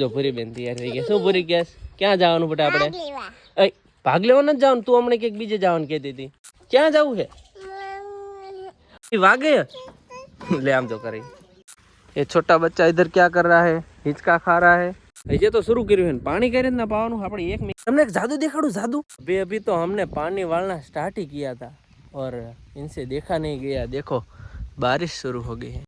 જો પૂરી બેન તૈયાર થઈ ગયા. શું પૂરી કેસ ક્યાં જવાનું બેટા આપણે? ભાગ લેવા નથી જવાનું. તું હમણાં ક્યાંક બીજે જવાનું કહેતી હતી. ક્યાં જવું है? वागे ले आम जो करें. ये छोटा बच्चा इधर क्या कर रहा है? हिचका खा रहा है. ये तो शुरू કર્યું है पानी करे ना पावन આપણે 1 मिनट हमने एक जादू दिखाड़ू जादू. अभी तो हमने पानी डालना स्टार्ट ही किया था और इनसे देखा नहीं गया. देखो बारिश शुरू हो गई है.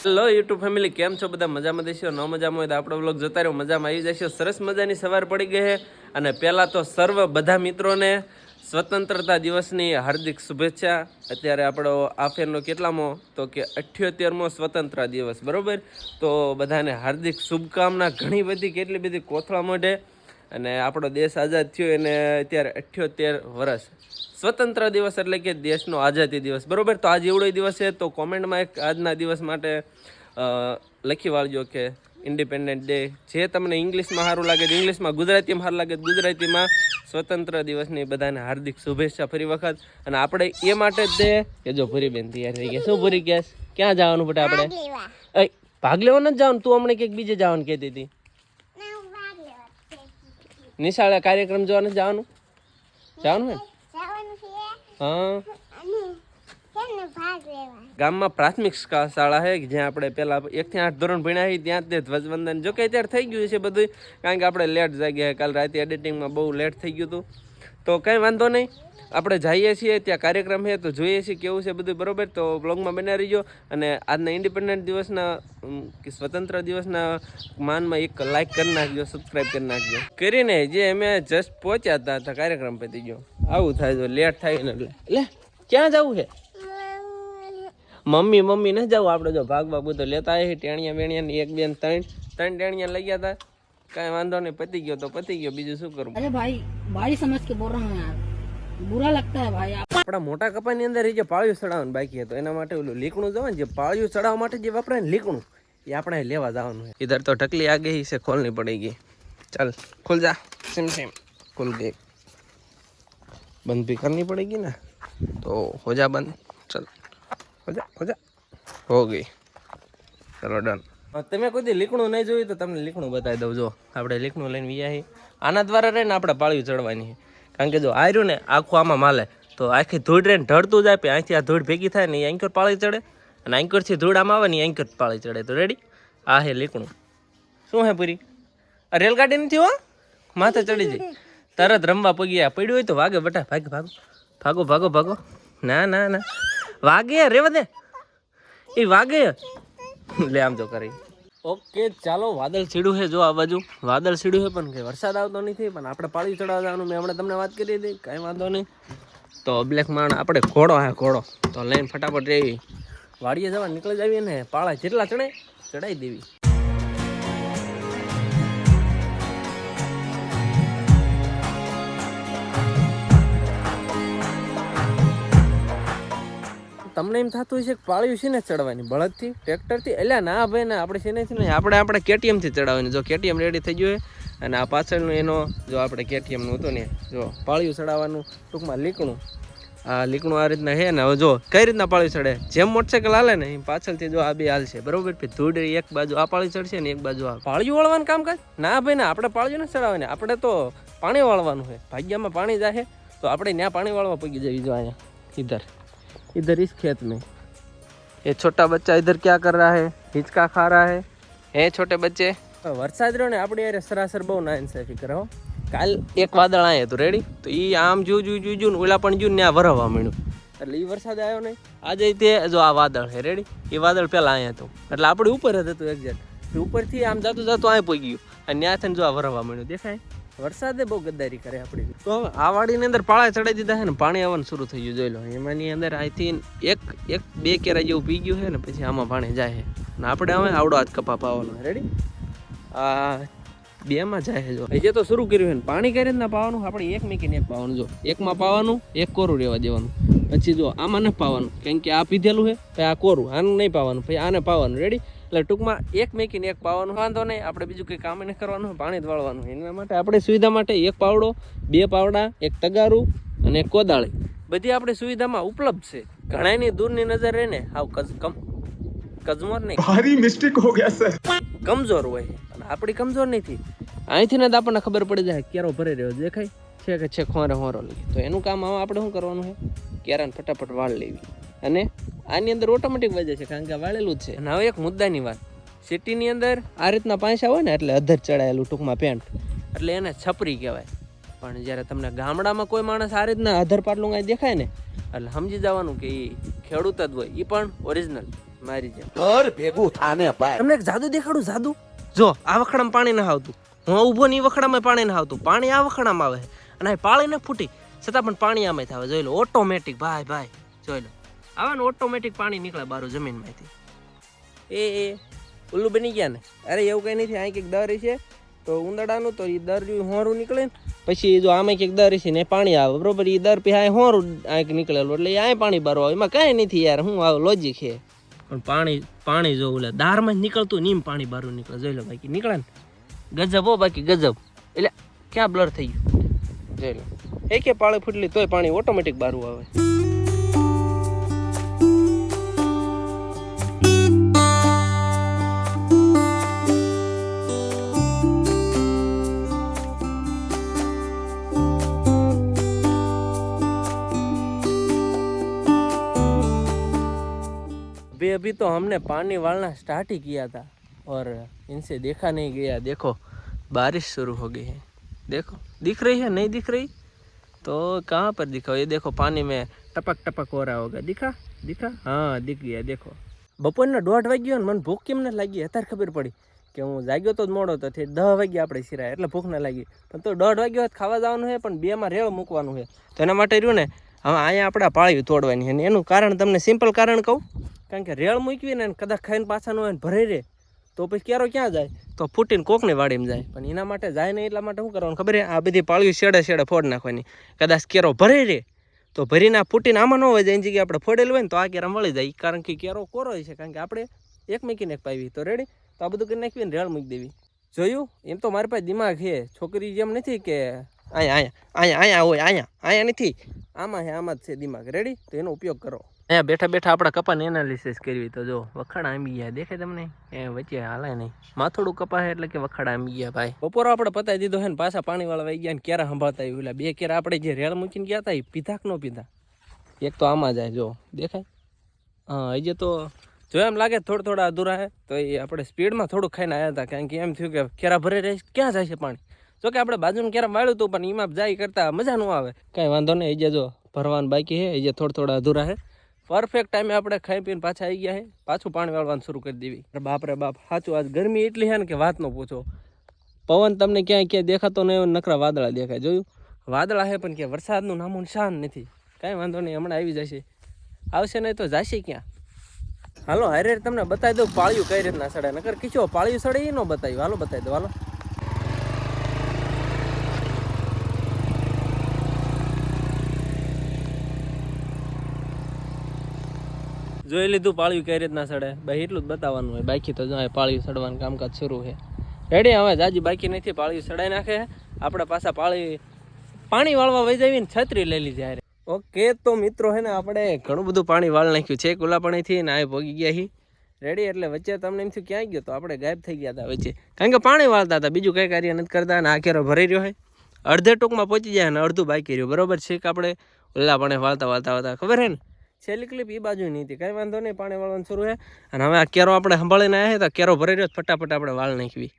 હેલો યુટ્યુબ ફેમિલી, કેમ છો બધા? મજામાં દેશો? ન મજામાં હોય તો આપણો વ્લોગ જોતા રહ્યો, મજામાં આવી જશો. સરસ મજાની સવાર પડી ગઈ છે અને પહેલાં તો સર્વ બધા મિત્રોને સ્વતંત્રતા દિવસની હાર્દિક શુભેચ્છા. અત્યારે આપણો આ ફેરનો કેટલામો તો કે 78મો સ્વતંત્ર દિવસ, બરાબર? તો બધાને હાર્દિક શુભકામના. ઘણી બધી કેટલી બધી કોથળા મોઢે. અને આપણો દેશ આઝાદ થયો એને અત્યારે 78 વર્ષ. સ્વતંત્ર દિવસ એટલે કે દેશનો આઝાદી દિવસ, બરાબર? તો આજ એવડો દિવસ છે તો કોમેન્ટમાં એક આજના દિવસ માટે લખી વાળજો કે ઇન્ડિપેન્ડન્ટ ડે. જે તમને ઇંગ્લિશમાં સારું લાગે ઇંગ્લિશમાં, ગુજરાતીમાં સારું લાગે ગુજરાતીમાં સ્વતંત્ર દિવસની બધાને હાર્દિક શુભેચ્છા ફરી વખત. અને આપણે એ માટે જ દે કે જો પૂરી બેન તૈયાર થઈ ગયા. શું પૂરી કેસ ક્યાં જવાનું બેટા આપણે? ભાગ લેવા નથી જવાનું. તું હમણાં ક્યાંક બીજે જવાનું કહેતી હતી. નિશાળે કાર્યક્રમ જોવા નથી જવાનું? જવાનું હે? હા, ગામમાં પ્રાથમિક શાળા છે જ્યાં આપણે પહેલા 1 થી 8 ધોરણ ભણ્યા છીએ. ત્યાં જ ધ્વજવંદન જો કે અત્યારે થઈ ગયું છે બધું, કારણ કે આપણે લેટ જાગ્યા. કાલ રાતે એડિટિંગમાં બહુ લેટ થઈ ગયું હતું. તો કંઈ વાંધો નહીં, આપણે જઈએ છીએ ત્યાં કાર્યક્રમ છે તો જોઈએ છીએ કેવું છે બધું, બરાબર? તો બ્લોગમાં બના રહીજો. અને આજના ઇન્ડિપેન્ડન્ટ દિવસના કે સ્વતંત્ર દિવસના માનમાં એક લાઇક કરી નાખજો, સબસ્ક્રાઈબ કરી નાખજો. કરીને જે અમે જસ્ટ પહોંચ્યા હતા તો કાર્યક્રમ પતી ગયો. આવું થાય જો લેટ થાય ને એટલે ક્યાં જવું છે? મમ્મી ન જવું આપણે. જો ભાગ તો લેતા આવી ટેણિયા બેણિયા 1 2 3 ટેણિયા લઈ ગયા હતા. કાંઈ વાંધો નહીં, પતી ગયો તો પતી ગયો, બીજું શું કરવું? અરે ભાઈ ભાઈ સમજ કે બોલ રહા હું યાર, બુરા લગતા હે ભાઈ. આપણા મોટા કપાની અંદર જે પાળિયું ચડાવવાનું બાકી હતું એના માટે ઓલું લીકણું જવાનું, જે પાળિયું ચડાવવા માટે જે વપરાય ને લીકણું, એ આપણે લેવા જવાનું છે. ઇધર તો ઢકલી આ ગઈ છે, ખોલની પડી ગઈ. ચાલ ખુલ જા. સિમ ખુલ ગઈ. બંધ भी करनी पड़ेगी ना, तो हो जा बंद. चल हो जा हो गई. चलो डन. તમે કોઈ દી લીકણું નહીં જોયું તો તમને લીકણું બતાવી દઉં. જો આપણે લીકણું લઈને વ્યાહી આના દ્વારા રહીને આપણે પાળિયું ચડવાની છે. કારણ કે જો આર્યું ને આખું આમાં માલે તો આખી ધૂળ રહીને ઢળતું જાય. પછી અહીંથી આ ધૂળ ભેગી થાય ને એ એન્કર પાળી ચડે, અને એન્કરથી ધૂળ આમ આવે ને એન્કર પાળી ચડે. તો રેડી, આ હે લીકણું. શું હે પૂરી? આ રેલગાડી નથી હો, માથે ચડી જાય. તરત રમવા પગ્યા. પડ્યું હોય તો વાગે બેટા, ભાગો ભાગો ભાગો ભાગો ભાગો. ના ના ના વાગે, રેવા દે, એ વાગે. લે આમ જો કરી. ઓકે ચાલો, વાદળ સીડું છે જો આ બાજુ. વાદળ સીડું છે પણ કે વરસાદ આવતો નથી. પણ આપણે પાળી ચડાવવા જવાનું મેં હમણાં તમને વાત કરી હતી. કાંઈ વાંધો નહીં. તો બ્લેક માણ આપણે ઘોડો હે, ઘોડો તો લઈને ફટાફટ રેવી વાડીએ જવા નીકળી જાવીએ ને પાળા જેટલા ચડાય ચડાવી દેવી. તમને એમ થતું હશે કે પાળિયું છે ને ચડવાની બળદથી, ટ્રેક્ટરથી? એટલે ના ભાઈ, ને આપણે છે ને આપણે કેટીએમથી ચડાવવાની. જો કેટીએમ રેડી થઈ ગયું હોય અને આ પાછળનું એનો જો આપણે કેટીએમનું હતું ને, જો પાળિયું ચડાવવાનું ટૂંકમાં લીકણું. આ લીકણું આ રીતના છે ને. હવે જો કઈ રીતના પાળિયું ચડે, જેમ મોટરસાઇકલ હાલે ને એમ પાછળથી જો આ બે હાલશે, બરોબર? ધૂળ એક બાજુ આ પાળી ચડશે ને એક બાજુ આ. પાળિયું વાળવાનું કામ કાજ ના ભાઈ, ના આપણે પાળિયું નથી ચડાવવાની. આપણે તો પાણી વાળવાનું છે. ભાગ્યમાં પાણી જાય તો આપણે ત્યાં પાણી વાળવા પગી જવી. જો અહીંયા इधर इस खेत में ये छोटा बच्चा इधर क्या कर रहा है? हिचका खा रहा है. हे छोटे बच्चे. वरसाद રહ્યો ને આપણે યાર સરાસર બહુ નાઇન્સાફી કરે હો. કાલ એક વાદળ આયે તો રેડી, તો એ આમ જુ ને ઓલા પણ જુ ને આ વરવા માંડ્યું. એટલે એ વરસાદ આવ્યો નહીં. આજે તે જો આ વાદળ છે રેડી, એ વાદળ પહેલા અહીંયા હતું એટલે આપણે ઉપર જ હતું એક્ઝેક્ટ. ઉપરથી આમ જતું અહીં પહોંચી ગયું અને ત્યાં થઈને જો આ વરવા માંડ્યું. દેખાય વરસાદે બહુ ગદ્દારી કરે આપણી. તો હવે આ વાડીની અંદર પાળા ચડાવી દીધા છે ને પાણી આવવાનું શરૂ થઈ ગયું. જોઈ લો એમાંની અંદર અહીંથી એક બે કેરા જેવું પી ગયું છે ને પછી આમાં પાણી જાય છે. ને આપણે હવે આવડો હાથ કપા પાવાનો. રેડી, આ 2માં જાય છે. જો હજી તો શરૂ કર્યું છે ને પાણી કરી રીતના પાવાનું. આપણે 1 મેકીને 1 પાવાનું. જો 1માં પાવાનું, 1 કોરું રહેવા દેવાનું. પછી જો આમાં નથી પાવાનું, કેમ કે આ પીધેલું છે. પછી આ કોરું, આનું નહીં પાવાનું, પછી આને પાવાનું. રેડી, એટલે ટૂંકમાં 1 મેકીને 1 પાવાનું. વાંધો નહીં, આપણે બીજું કંઈ કામ નહીં કરવાનું, પાણી જ વાળવાનું. એના માટે આપણે સુવિધા માટે 1 પાવડો, 2 પાવડા, 1 તગારું અને 1 કોદાળી બધી આપણી સુવિધામાં ઉપલબ્ધ છે. ઘણાની દૂરની નજર રહીને હાવ કજમોર નહીં, ભારી મિસ્ટેક હો ગયા સર, કમજોર હોય. અને આપણી કમજોર નથી. અહીંથી ને જ આપણને ખબર પડી જાય કેરો ભરી રહ્યો દેખાય છે કે છે ખોરે હોરો લઈ. તો એનું કામ હવે આપણે શું કરવાનું છે, કેરાને ફટાફટ વાળ લેવી અને આની અંદર ઓટોમેટિક વજે છે કારણ કે વાળેલું જ છે. અને હવે એક મુદ્દાની વાત, સિટીની અંદર આ રીતના પાંચા હોય ને એટલે અધર ચડાયેલું ટૂંકમાં પેન્ટ એટલે એને છપરી કહેવાય. પણ જ્યારે તમને ગામડામાં કોઈ માણસ આ રીતના અધર પાટલું કાંઈ દેખાય ને એટલે સમજી જવાનું કે એ ખેડૂત જ હોય, એ પણ ઓરિજિનલ મારી જેમ. ઘર ભેગું થાને ભાઈ. તમને એક જાદુ દેખાડું, જાદુ જો આ વખડામાં પાણી ના આવતું, હું ઊભો ની વખડામાં પાણી ના આવતું, પાણી આ વખડામાં આવે અને પાળી ને ફૂટી છતાં પણ પાણી આમાં થાય. જોઈ લો ઓટોમેટિક ભાઈ જોઈ લો આવે ને ઓટોમેટિક પાણી નીકળે બારું જમીનમાંથી. એ ઉલ્લુ બની ગયા ને. અરે એવું કંઈ નથી, આ કંઈક દરી છે તો ઉંદરડાનું તો એ દર હોરું નીકળે ને પછી જો આમાં કંઈક દર છે ને પાણી આવે બરોબર, એ દર પી આ હોરું આંક નીકળેલું એટલે એ આ પાણી બારો આવે, એમાં કાંઈ નથી યાર, હું આવું લોજિક છે. પણ પાણી જો ઓલે દારમાં જ નીકળતું નીમ પાણી બારું નીકળે. જોઈ લો બાકી નીકળે ને ગજબ હો, બાકી ગજબ. એટલે ક્યાં બ્લર થઈ ગયું જોઈ લો. એ કે પાળી ફૂટલી તોય પાણી ઓટોમેટિક બારું આવે. अभी तो हमने पानी वालना स्टार्ट ही किया था और इनसे देखा नहीं गया. देखो बारिश शुरू हो गई है, देखो दिख रही है नहीं दिख रही तो कहाँ पर दिखा, ये देखो पानी में टपक टपक हो रहा होगा. दिखा हाँ दिख गया. देखो બપોરના 1:30 વાગ્યો ને મને ભૂખ કેમ ન લાગી અત્યારે ખબર પડી કે હું જાગ્યો તો મોડો તો 10 વાગ્યા આપણે સિરાય એટલે ભૂખ ન લાગી. પણ તો 1:30 વાગ્યો ખાવા જવાનું છે પણ 2માં રેળ મૂકવાનું છે. તો એના માટે રહ્યું ને હવે અહીંયા આપણે પાળી તોડવાની છે. અને એનું કારણ તમને સિમ્પલ કારણ કહું, કારણ કે રેળ મૂકવી ને કદાચ ખાઈને પાછાનું હોય ને ભરાઈ રહે તો પછી કેરો ક્યાં જાય, તો ફૂટીને કોકની વાડીમાં જાય. પણ એના માટે જાય નહીં એટલા માટે શું કરવાનું ખબર છે, આ બધી પાળીઓ શેડે ફોડ નાખવાની. કદાચ કેરો ભરાઈ રહે તો ભરીને ફૂટીને આમાં ન હોય જાય, એની જગ્યાએ આપણે ફોડેલું હોય ને તો આ કેરા મળી જાય. કારણ કે કેરો કોરો હોય છે, કારણ કે આપણે એક મૂકીને એક પાવી. તો રેડી, તો આ બધું કરી નાખવી ને રેળ મૂકી દેવી. જોયું, એમ તો મારી પાસે દિમાગ છે, છોકરી જેમ નથી કે અહીંયા હોય, અહીંયા નથી, આમાં જ છે દિમાગ. રેડી, તો એનો ઉપયોગ કરો. અહીંયા બેઠા બેઠા આપણા કપાને એનાલિસિસ કરવી તો જો વખાડા આંબી ગયા દેખાય તમને, એ વચ્ચે હાલે નહીં, માથોડું કપા છે એટલે કે વખાડા આંબી ગયા ભાઈ. બપોરો આપણે પતાવી દીધો છે ને પાછા પાણી વાળા વહી ગયા ને કેરા સંભાળતા આવ્યું. એટલે 2 કેરા આપણે જે રેળ મૂકીને ગયા હતા એ પીધા કે ન પીધા, એક તો આમાં જાય જો દેખાય. હા હજી તો જો એમ લાગે થોડા અધૂરા છે તો એ આપણે સ્પીડમાં થોડુંક ખાઈને આવ્યા હતા, કારણ કે એમ થયું કે કેરા ભરે રહે ક્યાં જાય છે પાણી. જો કે આપણે બાજુનું કેરા વાળ્યું હતું પણ એમાં જાય કરતા મજા ન આવે. કાંઈ વાંધો નહીં, હજી જો ભરવાનું બાકી છે, હજી થોડા અધૂરા છે. પરફેક્ટ ટાઈમે આપણે ખાઈ પીને પાછા આવી ગયા છે, પાછું પાણી વાળવાનું શરૂ કરી દેવી. બાપરે બાપ સાચું આજ ગરમી એટલી છે ને કે વાત ન પૂછો. પવન તમને ક્યાંય દેખાતો નહીં, નકરા વાદળા દેખાય. જોયું વાદળા છે પણ કે વરસાદનું નામું નિશાન નથી. કાંઈ વાંધો નહીં, હમણાં આવી જશે. આવશે નહીં તો જશે ક્યાં. હાલો હારે તમને બતાવી દઉં પાળિયું કઈ રીતના સડે, નકર કીચો પાળિયું સડે એ ન બતાવ્યું. હાલો બતાવી દો, હાલો. જોઈ લીધું પાળિયું કઈ રીતના સડે, ભાઈ એટલું જ બતાવવાનું હોય, બાકી તો જો પાળિયું સડવાનું કામકાજ શરૂ છે. રેડી, હવે જાજી બાકી નથી, પાળિયું સડાઈ નાખે. આપણે પાછા પાણી વાળવા વહી જઈએ ને છત્રી લઈ લીધી. ઓકે તો મિત્રો છે ને આપણે ઘણું બધું પાણી વાળ નાખ્યું છે કુલા પાણીથી ને આ ભોગી ગયા હી. રેડી, એટલે વચ્ચે તમને એમ થયું ક્યાં ગયો, તો આપણે ગાયબ થઈ ગયા હતા વચ્ચે, કારણ કે પાણી વાળતા હતા, બીજું કંઈ કાર્ય નથી કરતા. અને આ કેરો ભરાઈ રહ્યો છે, અડધે ટૂંકમાં પહોંચી જાય અને અડધું બાકી રહ્યું. બરોબર છે કે આપણે ઓલા પાણી વાળતા ખબર છે ને છેલ્લી ક્લિપ એ બાજુ નહીં હતી. કાંઈ વાંધો નહીં, પાણી વાળવાનું શરૂ છે. અને હવે આ કેરો આપણે સંભાળીને આવ્યા તો કેરો ભરાઈ રહ્યો, ફટાફટ આપણે વાળ નાખવી.